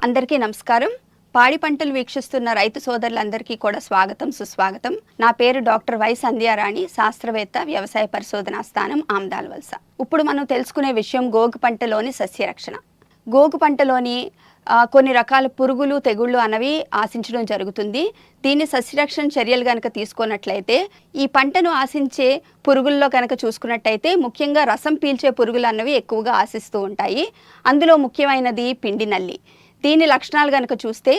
అందరికీ నమస్కారం. పాడి పంటలు వీక్షిస్తున్న రైతు సోదరులందరికీ కూడా స్వాగతం, సుస్వాగతం. నా పేరు డాక్టర్ వై సంధ్యారాణి, శాస్త్రవేత్త, వ్యవసాయ పరిశోధనా స్థానం ఆమ్దాల్ వలస. ఇప్పుడు మనం తెలుసుకునే విషయం గోగు పంటలోని సస్యరక్షణ. గోగు పంటలోని కొన్ని రకాల పురుగులు, తెగుళ్ళు అన్నవి ఆశించడం జరుగుతుంది. దీన్ని సస్యరక్షణ చర్యలు కనుక తీసుకున్నట్లయితే ఈ పంటను ఆశించే పురుగుల్లో కనుక చూసుకున్నట్టయితే ముఖ్యంగా రసం పీల్చే పురుగులు అన్నవి ఎక్కువగా ఆశిస్తూ ఉంటాయి. అందులో ముఖ్యమైనది పిండి నల్లి. దీని లక్షణాలు కనుక చూస్తే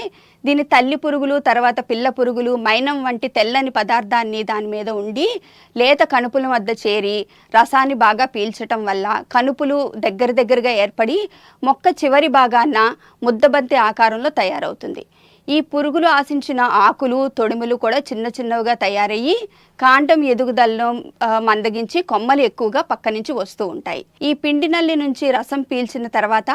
దీని తల్లి పురుగులు, తర్వాత పిల్ల పురుగులు మైనం వంటి తెల్లని పదార్థాన్ని దాని మీద ఉండి లేత కణుపుల వద్ద చేరి రసాన్ని బాగా పీల్చటం వల్ల కణుపులు దగ్గరగా ఏర్పడి మొక్క చివరి భాగాన ముద్దబంతి ఆకారంలో తయారవుతుంది. ఈ పురుగులు ఆశించిన ఆకులు, తొడిములు కూడా చిన్నగా తయారయ్యి కాండం ఎదుగుదలను మందగించి కొమ్మలు ఎక్కువగా పక్క నుంచి వస్తూ ఉంటాయి. ఈ పిండి నల్లి నుంచి రసం పీల్చిన తర్వాత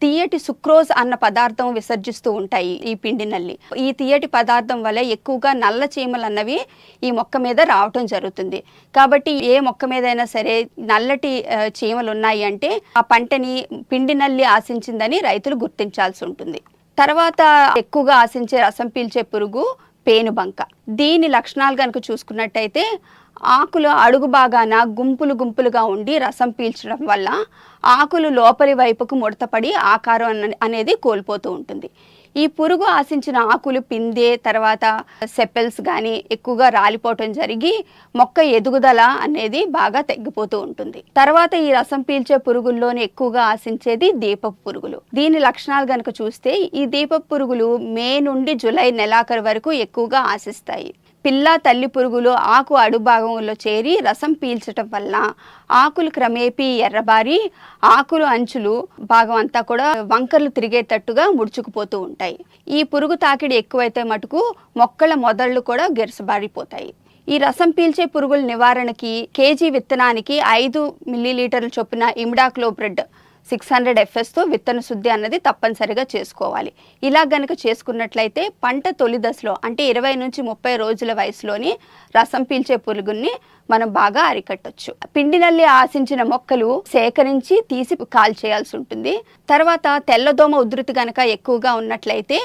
తీయటి సుక్రోజ్ అన్న పదార్థం విసర్జిస్తూ ఉంటాయి ఈ పిండి నల్లి. ఈ తీయటి పదార్థం వల్ల ఎక్కువగా నల్ల చీమలు అన్నవి ఈ మొక్క మీద రావటం జరుగుతుంది. కాబట్టి ఏ మొక్క మీదైనా సరే నల్లటి చీమలు ఉన్నాయి అంటే ఆ పంటని పిండి నల్లి ఆశించిందని రైతులు గుర్తించాల్సి ఉంటుంది. తర్వాత ఎక్కువగా ఆశించే రసం పీల్చే పురుగు పేనుబంక. దీని లక్షణాలు కనుక చూసుకున్నట్టయితే ఆకులు అడుగు భాగాన గుంపులుగా ఉండి రసం పీల్చడం వల్ల ఆకులు లోపలి వైపుకు ముడతపడి ఆకారం అనేది కోల్పోతూ ఉంటుంది. ఈ పురుగు ఆశించిన ఆకులు పిందే, తర్వాత సెపెల్స్ కానీ ఎక్కువగా రాలిపోవటం జరిగి మొక్క ఎదుగుదల అనేది బాగా తగ్గిపోతూ ఉంటుంది. తర్వాత ఈ రసం పీల్చే పురుగుల్లోని ఎక్కువగా ఆశించేది దీపపు పురుగులు. దీని లక్షణాలు కనుక చూస్తే ఈ దీపపు పురుగులు మే నుండి జూలై నెలాఖరు వరకు ఎక్కువగా ఆశిస్తాయి. పిల్ల, తల్లి పురుగులు ఆకు అడుభాగంలో చేరి రసం పీల్చటం వల్ల ఆకులు క్రమేపీ ఎర్రబారి ఆకులు అంచులు భాగం అంతా కూడా వంకర్లు తిరిగేటట్టుగా ముడుచుకుపోతూ ఉంటాయి. ఈ పురుగు తాకిడి ఎక్కువైతే మటుకు మొక్కల మొదళ్ళు కూడా గిరసబారిపోతాయి. ఈ రసం పీల్చే పురుగుల నివారణకి కేజీ విత్తనానికి 5 మిల్లీలీటర్ల చొప్పున ఇమిడాక్లోప్రిడ్ 600 FSతో విత్తన శుద్ధి అన్నది తప్పనిసరిగా చేసుకోవాలి. ఇలా గనక చేసుకున్నట్లయితే పంట తొలి దశలో అంటే 20 నుంచి 30 రోజుల వయసులోని రసం పీల్చే పురుగుల్ని మనం బాగా అరికట్టొచ్చు. పిండి నల్లి ఆశించిన మొక్కలు సేకరించి తీసి కాల్చేయాల్సి ఉంటుంది. తర్వాత తెల్లదోమ ఉధృతి గనక ఎక్కువగా ఉన్నట్లయితే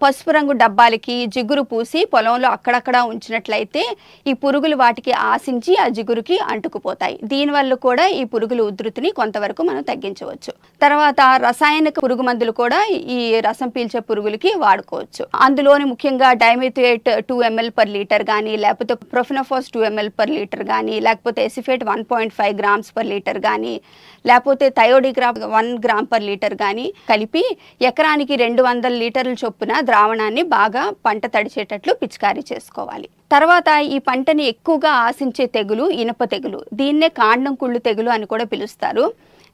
పసుపు రంగు డబ్బాలకి జిగురు పూసి పొలంలో అక్కడక్కడ ఉంచినట్లయితే ఈ పురుగులు వాటికి ఆశించి ఆ జిగురుకి అంటుకుపోతాయి. దీనివల్ల కూడా ఈ పురుగుల ఉధృతిని కొంతవరకు మనం తగ్గించవచ్చు. తర్వాత రసాయనిక పురుగు మందులు కూడా ఈ రసం పీల్చే పురుగులకి వాడుకోవచ్చు. అందులోని ముఖ్యంగా డైమిథియేట్ 2 ml per లీటర్ కానీ, లేకపోతే ప్రొఫెనోఫాస్ 2 ml per లీటర్ కానీ, లేకపోతే ఎసిఫేట్ 1.5 grams per లీటర్ కానీ, లేకపోతే థయోడిగ్రాఫ్ 1 gram per లీటర్ కానీ కలిపి ఎకరానికి 200 లీటర్ల చొప్పున ద్రావణాన్ని బాగా పంట తడిచేటట్లు పిచికారీ చేసుకోవాలి. తర్వాత ఈ పంటని ఎక్కువగా ఆశించే తెగులు ఇనుప తెగులు. దీన్నే కాండం కుళ్ళు తెగులు అని కూడా పిలుస్తారు.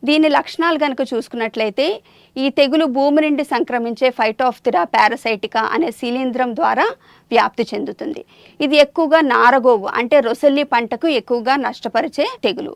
దీని లక్షణాలు కనుక చూసుకున్నట్లయితే ఈ తెగులు భూమి నుండి సంక్రమించే ఫైటోఫ్థిరా పారాసైటికా అనే శిలీంధ్రం ద్వారా వ్యాప్తి చెందుతుంది. ఇది ఎక్కువగా నారగోగు అంటే రొసెల్లి పంటకు ఎక్కువగా నష్టపరిచే తెగులు.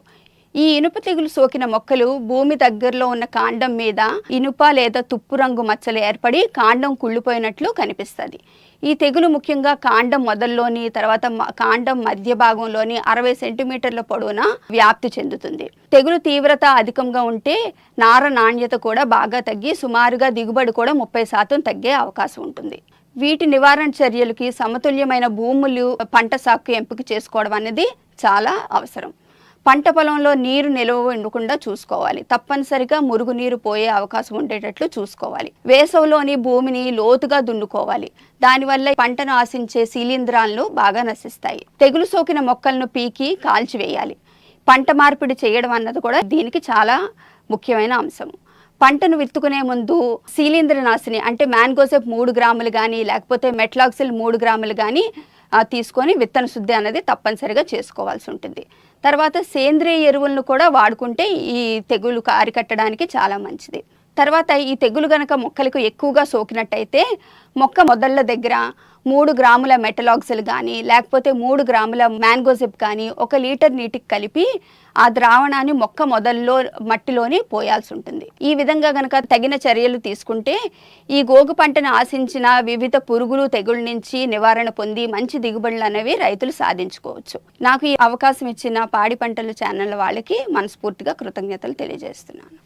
ఈ ఇనుప తెగులు సోకిన మొక్కలు భూమి దగ్గరలో ఉన్న కాండం మీద ఇనుప లేదా తుప్పు రంగు మచ్చలు ఏర్పడి కాండం కుళ్ళిపోయినట్లు కనిపిస్తుంది. ఈ తెగులు ముఖ్యంగా కాండం మొదల్లోని, తర్వాత కాండం మధ్య భాగంలోని 60 సెంటీమీటర్ల పొడవున వ్యాప్తి చెందుతుంది. తెగులు తీవ్రత అధికంగా ఉంటే నార నాణ్యత కూడా బాగా తగ్గి సుమారుగా దిగుబడి కూడా 30% తగ్గే అవకాశం ఉంటుంది. వీటి నివారణ చర్యలకి సమతుల్యమైన భూములు, పంట సాగు ఎంపిక చేసుకోవడం అనేది చాలా అవసరం. పంట పొలంలో నీరు నిల్వ ఉండకుండా చూసుకోవాలి. తప్పనిసరిగా మురుగునీరు పోయే అవకాశం ఉండేటట్లు చూసుకోవాలి. వేసవిలోని భూమిని లోతుగా దున్నుకోవాలి. దానివల్ల పంటను ఆశించే శిలీంధ్రాలను బాగా నశిస్తాయి. తెగులు సోకిన మొక్కలను పీకి కాల్చివేయాలి. పంట మార్పిడి చేయడం అన్నది కూడా దీనికి చాలా ముఖ్యమైన అంశం. పంటను విత్తుకునే ముందు శిలీంధ్ర నాశిని అంటే మ్యాంగోసెప్ 3 గ్రాములు కానీ, లేకపోతే మెట్లాక్సిల్ 3 గ్రాములు కానీ తీసుకొని విత్తన శుద్ధి అనేది తప్పనిసరిగా చేసుకోవాల్సి ఉంటుంది. తర్వాత సేంద్రియ ఎరువులను కూడా వాడుకుంటే ఈ తెగులు అరికట్టడానికి చాలా మంచిది. తర్వాత ఈ తెగులు గనక మొక్కలకు ఎక్కువగా సోకినట్టయితే మొక్క మొదళ్ళ దగ్గర 3 గ్రాముల మెటలాక్సిల్ కానీ, లేకపోతే 3 గ్రాముల మ్యాంగోజిప్ కానీ 1 లీటర్ నీటికి కలిపి ఆ ద్రావణాన్ని మొక్క మొదల్లో మట్టిలోని పోయాల్సి ఉంటుంది. ఈ విధంగా గనక తగిన చర్యలు తీసుకుంటే ఈ గోగు పంటను ఆశించిన వివిధ పురుగులు, తెగుళ్ళ నుంచి నివారణ పొంది మంచి దిగుబడులు అనేవి రైతులు సాధించుకోవచ్చు. నాకు ఈ అవకాశం ఇచ్చిన పాడి పంటల ఛానల్ వాళ్ళకి మనస్ఫూర్తిగా కృతజ్ఞతలు తెలియజేస్తున్నాను.